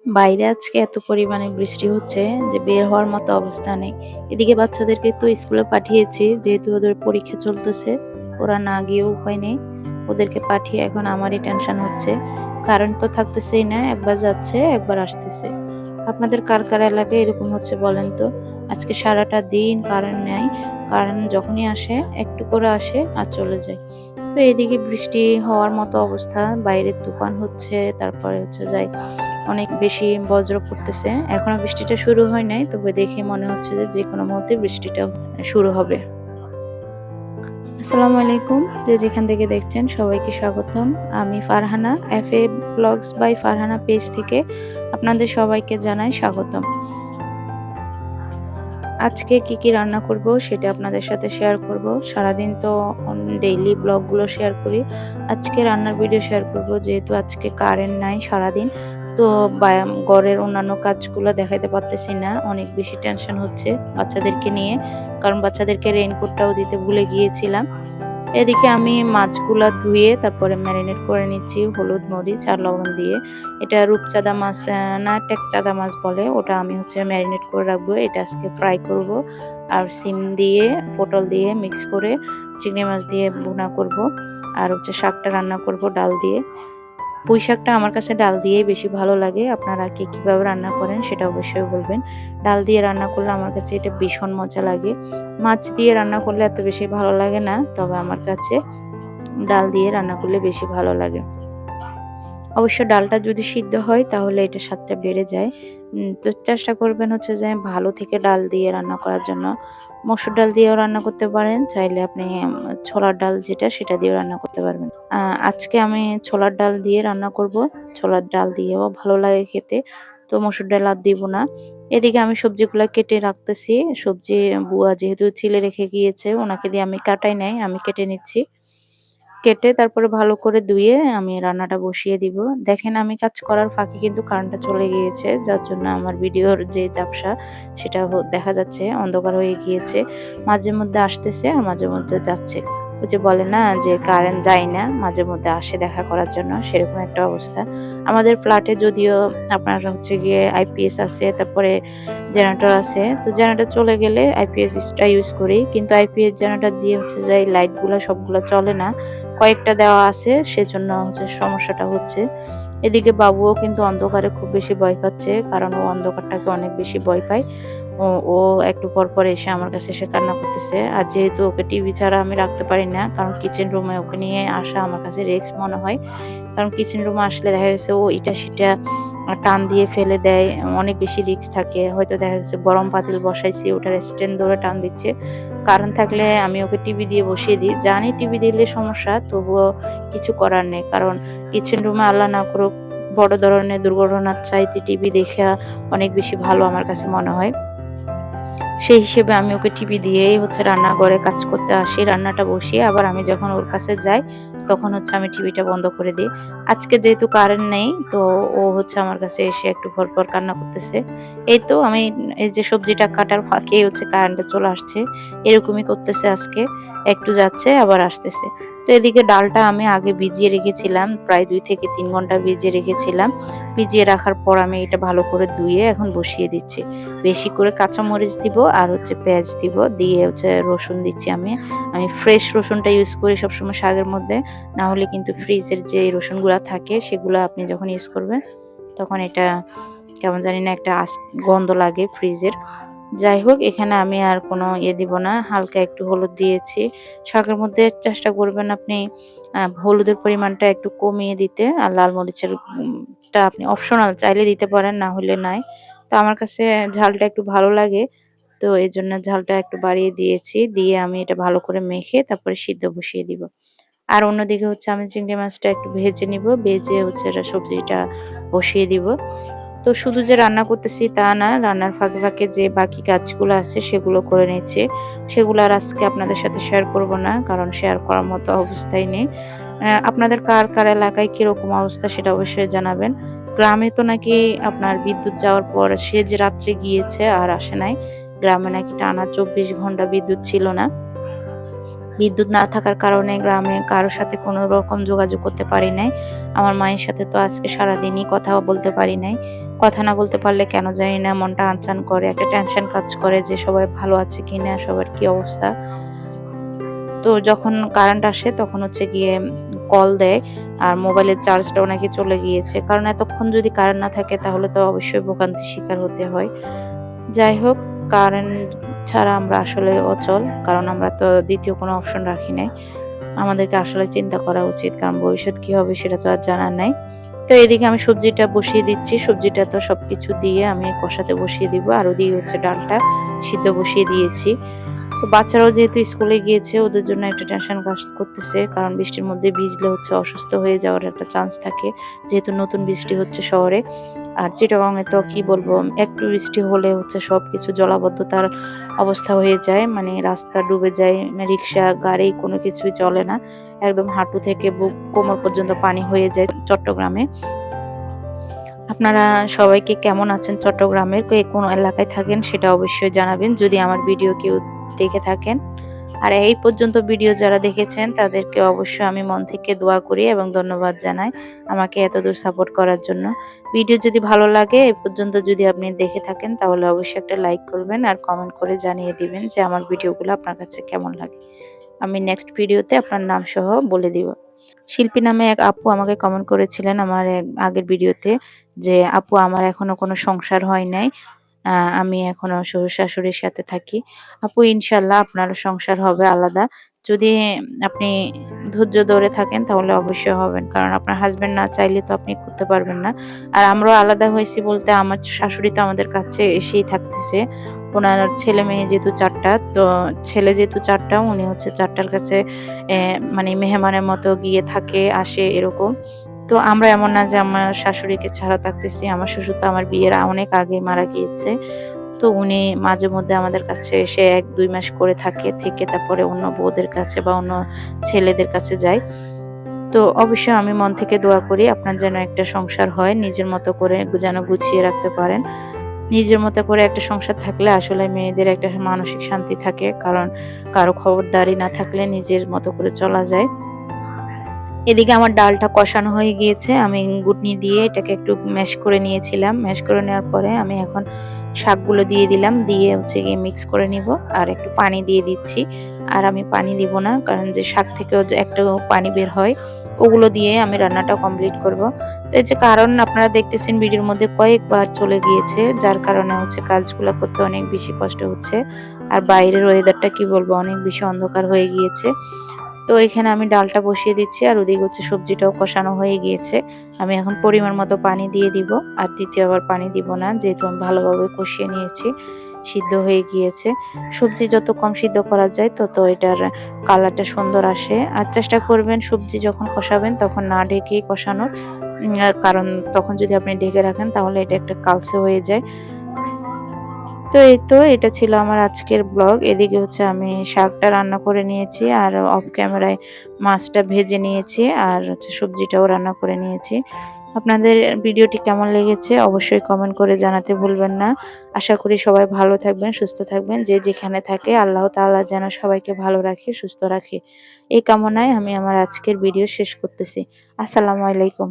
বাইরে আজকে এত পরিমাণে বৃষ্টি হচ্ছে যে বের হওয়ার মতো অবস্থা নেই। এদিকে বাচ্চাদেরকে তো স্কুলে পাঠিয়েছি, যেহেতু ওদের পরীক্ষা চলতেছে। ওরা না গিয়েও উপায় নেই। ওদেরকে পাঠিয়ে এখন আমারই টেনশন হচ্ছে। কারেন্ট তো থাকতেছেই না, একবার যাচ্ছে একবার আসতেছে। আপনাদের কার কার এলাকায় এরকম হচ্ছে বলেন তো? আজকে সারাটা দিন কারেন্ট নেই। কারেন্ট যখনই আসে একটু করে আসে আর চলে যায়। তো এদিকে বৃষ্টি হওয়ার মতো অবস্থা, বাইরে তুফান হচ্ছে, তারপরে হচ্ছে যাই অনেক বেশি বজ্র পড়তেছে। এখনো বৃষ্টিটা শুরু হয় নাই, তবে দেখে মনে হচ্ছে যে যেকোনো মুহূর্তে বৃষ্টিটা শুরু হবে। আসসালামু আলাইকুম, যে যেখান থেকে দেখছেন সবাইকে স্বাগতম। আমি Farhana, FA blogs by Farhana page থেকে আপনাদের সবাইকে জানাই স্বাগতম। আজকে কি রান্না করব সেটা আপনাদের সাথে শেয়ার করব। সারাদিন তো ডেইলি ব্লগগুলো শেয়ার করি। আজকে রান্নার ভিডিও শেয়ার করব, যেহেতু আজকে কারেন্ট নাই সারাদিন। তো ঘরের অন্যান্য কাজগুলো দেখাইতে পারতেছি না, অনেক বেশি টেনশন হচ্ছে বাচ্চাদেরকে নিয়ে, কারণ বাচ্চাদেরকে রেইনকোটটাও দিতে ভুলে গিয়েছিলাম। এদিকে আমি মাছগুলা ধুয়ে তারপরে ম্যারিনেট করে নিচ্ছি হলুদ, মরিচ আর লবণ দিয়ে। এটা রূপচাঁদা মাছ না টেকচাঁদা মাছ বলে, ওটা আমি হচ্ছে ম্যারিনেট করে রাখবো। এটা আজকে ফ্রাই করব। আর সিম দিয়ে পটল দিয়ে মিক্স করে চিংড়ি মাছ দিয়ে ভুনা করব। আর হচ্ছে শাকটা রান্না করব ডাল দিয়ে। পুঁই শাকটা আমার কাছে ডাল দিয়েই বেশি ভালো লাগে। আপনারা কে কিভাবে রান্না করেন সেটা অবশ্যই বলবেন। ডাল দিয়ে রান্না করলে আমার কাছে এটা ভীষণ মজা লাগে। মাছ দিয়ে রান্না করলে এত বেশি ভালো লাগে না, তবে আমার কাছে ডাল দিয়ে রান্না করলে বেশি ভালো লাগে। অবশ্য ডালটা যদি সিদ্ধ হয় তাহলে এটা স্বাদটা বেড়ে যায়। তো চেষ্টা করবেন হচ্ছে যে ভালো থেকে ডাল দিয়ে রান্না করার জন্য। মসুর ডাল দিয়েও রান্না করতে পারেন, চাইলে আপনি ছোলার ডাল যেটা সেটা দিয়েও রান্না করতে পারবেন। আজকে আমি ছোলার ডাল দিয়ে রান্না করব। ছোলার ডাল দিয়েও ভালো লাগে খেতে। তো মসুর ডাল আর দিব না। এদিকে আমি সবজিগুলা কেটে রাখতেছি। সবজি বুয়া যেহেতু ছিলে রেখে গিয়েছে, ওনাকে দিয়ে আমি কাটাই নাই, আমি কেটে নিচ্ছি। কেটে তারপরে ভালো করে ধুয়ে আমি রান্নাটা বসিয়ে দিব। দেখেন আমি কাজ করার ফাঁকে কিন্তু কারেন্টটা চলে গিয়েছে। যার জন্য আমার ভিডিওর যে ঝাপসা সেটা দেখা যাচ্ছে, অন্ধকার হয়ে গিয়েছে। মাঝে মধ্যে আসতেছে আর মাঝে মধ্যে যাচ্ছে। ওই যে বলে না যে কারেন্ট যায় না, মাঝে মধ্যে আসে দেখা করার জন্য, সেরকম একটা অবস্থা। আমাদের ফ্ল্যাটে যদিও আপনার হচ্ছে গিয়ে আইপিএস আছে, তারপরে জেনারেটর আছে। তো জেনারেটর চলে গেলে আইপিএসটা ইউজ করি। কিন্তু আইপিএস জেনারেটর দিয়ে হচ্ছে যে লাইটগুলা সবগুলা চলে না। কয়েকটা দেওয়া আছে, সেজন্য হচ্ছে সমস্যাটা হচ্ছে। এদিকে বাবুও কিন্তু অন্ধকারে খুব বেশি ভয় পাচ্ছে, কারণ ও অন্ধকারটাকে অনেক বেশি ভয় পায়। ও ও একটু পর পর এসে আমার কাছে এসে কান্না করতেছে। আর যেহেতু ওকে টিভি ছাড়া আমি রাখতে পারি না, কারণ কিচেন রুমে ওকে নিয়ে আসা আমার কাছে রিস্ক মনে হয়। কারণ কিচেন রুমে আসলে দেখা গেছে ও ইটা সেটা টান দিয়ে ফেলে দেয়। অনেক বেশি রিস্ক থাকে। হয়তো দেখা গেছে গরম পাতিল বসাইছি, ওটার স্ট্যান্ড ধরে টান দিচ্ছে। কারেন্ট থাকলে আমি ওকে টিভি দিয়ে বসিয়ে দিই। জানি টিভি দিলে সমস্যা, তবুও কিছু করার নেই। কারণ কিচেন রুমে আল্লাহ না করুক বড় ধরনের দুর্ঘটনার চাইতে টিভি দেখা অনেক বেশি ভালো আমার কাছে মনে হয়। সেই হিসেবে আমি ওকে টিভি দিয়েই হচ্ছে রান্নাঘরে কাজ করতে আসি। রান্নাটা বসিয়ে আবার আমি যখন ওর কাছে যাই, তখন হচ্ছে আমি টিভিটা বন্ধ করে দিই। আজকে যেহেতু কারেন্ট নেই, তো ও হচ্ছে আমার কাছে এসে একটু পরপর কান্না করতেছে। এই তো আমি এই যে সবজিটা কাটার ফাঁকেই হচ্ছে কারেন্টটা চলে আসছে। এরকমই করতেছে আজকে। একটু যাচ্ছে আবার আসতেছে। তো এদিকে ডালটা আমি আগে ভিজিয়ে রেখেছিলাম। প্রায় ২ থেকে ৩ ঘন্টা ভিজিয়ে রেখেছিলাম। ভিজিয়ে রাখার পর আমি এটা ভালো করে ধুয়ে এখন বসিয়ে দিচ্ছি। বেশি করে কাঁচামরিচ দিব আর হচ্ছে পেঁয়াজ দিব, দিয়ে হচ্ছে রসুন দিচ্ছি আমি। আমি ফ্রেশ রসুনটা ইউজ করি সবসময় শাকের মধ্যে। না হলে কিন্তু ফ্রিজের যে রসুনগুলা থাকে সেগুলা আপনি যখন ইউজ করবেন তখন এটা কেমন জানি না একটা গন্ধ লাগে ফ্রিজের। যাই হোক, এখানে আমি আর কোনো দিব না। হালকা একটু হলুদ দিয়েছি। শাকের মধ্যে চেষ্টা করবেন আপনি হলুদের পরিমাণটা একটু কমিয়ে দিতে। আর লাল মরিচের টা আপনি অপশনাল, চাইলে দিতে পারেন, না হলে নাই। তো আমার কাছে ঝালটা একটু ভালো লাগে। তো এজন্য ঝালটা একটু বাড়িয়ে দিয়েছি। দিয়ে আমি এটা ভালো করে মেখে তারপরে সিদ্ধ বসিয়ে দিব। আর অন্যদিকে হচ্ছে আমি চিংড়ি মাছটা একটু ভেজে নিব। ভেজে হচ্ছে এটা সবজিটা বসিয়ে দিব। তো শুধু যে রান্না করতেছি তা না, রান্নার ফাঁকে ফাঁকে যে বাকি কাজগুলো আছে সেগুলো করে নিচ্ছি। সেগুলো আর আজকে আপনাদের সাথে শেয়ার করব না, কারণ শেয়ার করার মতো অবস্থাই নেই। আপনাদের কার কার এলাকায় কিরকম অবস্থা সেটা অবশ্যই জানাবেন। গ্রামে তো নাকি আপনার বিদ্যুৎ যাওয়ার পর সে যে রাত্রে গিয়েছে আর আসে নাই। গ্রামে নাকি টানা ২৪ ঘন্টা বিদ্যুৎ ছিল না। বিদ্যুৎ না থাকার কারণে গ্রামে কারো সাথে কোনো রকম যোগাযোগ করতে পারি নাই। আমার মায়ের সাথে তো আজকে সারাদিনই কথাও বলতে পারি নাই। কথা না বলতে পারলে কেন জানি না মনটা আনচান করে, একটা টেনশন কাজ করে যে সবাই ভালো আছে কিনা, সবার কি অবস্থা। তো যখন কারেন্ট আসে তখন হচ্ছে গিয়ে কল দেয়, আর মোবাইলের চার্জটাও নাকি চলে গিয়েছে। কারণ এতক্ষণ যদি কারেন্ট না থাকে তাহলে তো অবশ্যই ভোগান্তির শিকার হতে হয়। যাই হোক, কারেন্ট ছাড়া আমরা আসলে অচল। কারণ আমরা তো দ্বিতীয় কোনো অপশন রাখি নাই। আমাদেরকে আসলে চিন্তা করা উচিত। কারণ ভবিষ্যৎ কি হবে সেটা তো আর জানা নাই। তো এদিকে আমি সবজিটা বসিয়ে দিচ্ছি। সবজিটা তো সবকিছু দিয়ে আমি কষাতে বসিয়ে দিব। আর ওদিকে হচ্ছে ডালটা সিদ্ধ বসিয়ে দিয়েছি। তো বাচ্চারাও যেহেতু স্কুলে গিয়েছে ওদের জন্য একটা টেনশন কাজ করতেছে। কারণ বৃষ্টির মধ্যে ভিজলে হচ্ছে অসুস্থ হয়ে যাওয়ার একটা চান্স থাকে। যেহেতু নতুন বৃষ্টি হচ্ছে শহরে। আর চিটাগংয়ে তো কি বলবো, একটু বৃষ্টি হলে হচ্ছে সবকিছু জলাবদ্ধতার অবস্থা হয়ে যায়। মানে রাস্তা ডুবে যায়, রিক্সা, গাড়ি কোনো কিছুই চলে না। একদম হাঁটু থেকে বুক কোমর পর্যন্ত পানি হয়ে যায় চট্টগ্রামে। আপনারা সবাইকে কেমন আছেন চট্টগ্রামের? কে কোন এলাকায় থাকেন সেটা অবশ্যই জানাবেন যদি আমার ভিডিও কেউ দেখে থাকেন। আর এই পর্যন্ত ভিডিও যারা দেখেছেন তাদেরকে অবশ্যই আমি মন থেকে দোয়া করি এবং ধন্যবাদ জানাই আমাকে এতদূর সাপোর্ট করার জন্য। ভিডিও যদি ভালো লাগে এ পর্যন্ত যদি আপনি দেখে থাকেন তাহলে অবশ্যই একটা লাইক করবেন আর কমেন্ট করে জানিয়ে দিবেন যে আমার ভিডিওগুলো আপনার কাছে কেমন লাগে। আমি নেক্সট ভিডিওতে আপনার নাম সহ বলে দিব। শিল্পী নামে এক আপু আমাকে কমেন্ট করেছিলেন আমার এক আগের ভিডিওতে যে, "আপু আমার এখনো কোনো সংসার হয় নাই। আমি এখনো শ্বশুর-শাশুড়ির সাথে থাকি।" আপু ইনশাআল্লাহ আপনারও সংসার হবে আলাদা। যদি আপনি ধৈর্য ধরে থাকেন তাহলে অবশ্যই হবেন। কারণ আপনার হাসব্যান্ড না চাইলে তো আপনি করতে পারবেন না। আর আমরাও আলাদা হয়েছি বলতে আমার শাশুড়ি তো আমাদের কাছে এসেই থাকতেছে। উনার ছেলে-মেয়ে যেহেতু ৪ টা, তো ছেলে যেহেতু ৪ টা উনি হচ্ছে ৪ টার কাছে মানে মেহমানের মতো গিয়ে থাকে, আসে এরকম। তো আমরা এমন না যে আমার শাশুড়িকে ছাড়া থাকতেছি। আমার শ্বশুর তো আমার বিয়ের অনেক আগেই মারা গিয়েছে। তো উনি মাঝে মধ্যে আমাদের কাছে এসে ১-২ মাস করে থাকে। থেকে তারপরে অন্য বউদের কাছে বা অন্য ছেলেদের কাছে যায়। তো অবশ্যই আমি মন থেকে দোয়া করি আপনার যেন একটা সংসার হয়। নিজের মতো করে যেন গুছিয়ে রাখতে পারেন। নিজের মতো করে একটা সংসার থাকলে আসলে মেয়েদের একটা মানসিক শান্তি থাকে। কারণ কারো খবরদারি না থাকলে নিজের মতো করে চলা যায়। এদিকে আমার ডালটা কষানো হয়ে গিয়েছে। আমি ঘুটনি দিয়ে এটাকে একটু ম্যাশ করে নিয়েছিলাম। ম্যাশ করে নেওয়ার পরে আমি এখন শাকগুলো দিয়ে দিলাম। দিয়ে হচ্ছে গিয়ে মিক্স করে নিব। আর একটু পানি দিয়ে দিচ্ছি। আর আমি পানি দিব না। কারণ যে শাক থেকেও যে একটু পানি বের হয়, ওগুলো দিয়ে আমি রান্নাটা কমপ্লিট করব। তো এই যে কারণ আপনারা দেখতেছেন ভিডিওর মধ্যে কয়েকবার চলে গিয়েছে। যার কারণে হচ্ছে কাজগুলা করতে অনেক বেশি কষ্ট হচ্ছে। আর বাইরের ওয়েদারটা কি বলবো, অনেক বেশি অন্ধকার হয়ে গিয়েছে। তো এখানে আমি ডালটা বসিয়ে দিচ্ছি আর ওদিকে হচ্ছে সবজিটাও কষানো হয়ে গিয়েছে। আমি এখন পরিমাণ মতো পানি দিয়ে দিব। আর দ্বিতীয়বার পানি দিব না, যেহেতু আমি ভালোভাবে কষিয়ে নিয়েছি। সিদ্ধ হয়ে গিয়েছে। সবজি যত কম সিদ্ধ করা যায় তত এটার কালারটা সুন্দর আসে। আর চেষ্টা করবেন সবজি যখন কষাবেন তখন না ঢেকেই কষানোর। কারণ তখন যদি আপনি ঢেকে রাখেন তাহলে এটা একটা কালচে হয়ে যায়। তো এই তো এটা ছিল আমার আজকের ব্লগ। এদিকে হচ্ছে আমি শাকটা রান্না করে নিয়েছি আর অফ ক্যামেরায় মাছটা ভেজে নিয়েছি আর হচ্ছে সবজিটাও রান্না করে নিয়েছি। আপনাদের ভিডিওটি কেমন লেগেছে অবশ্যই কমেন্ট করে জানাতে ভুলবেন না। আশা করি সবাই ভালো থাকবেন, সুস্থ থাকবেন। যে যেখানে থাকে আল্লাহ তাআলা যেন সবাইকে ভালো রাখে, সুস্থ রাখে। এই কামনায় আমি আমার আজকের ভিডিও শেষ করতেছি। আসসালামু আলাইকুম।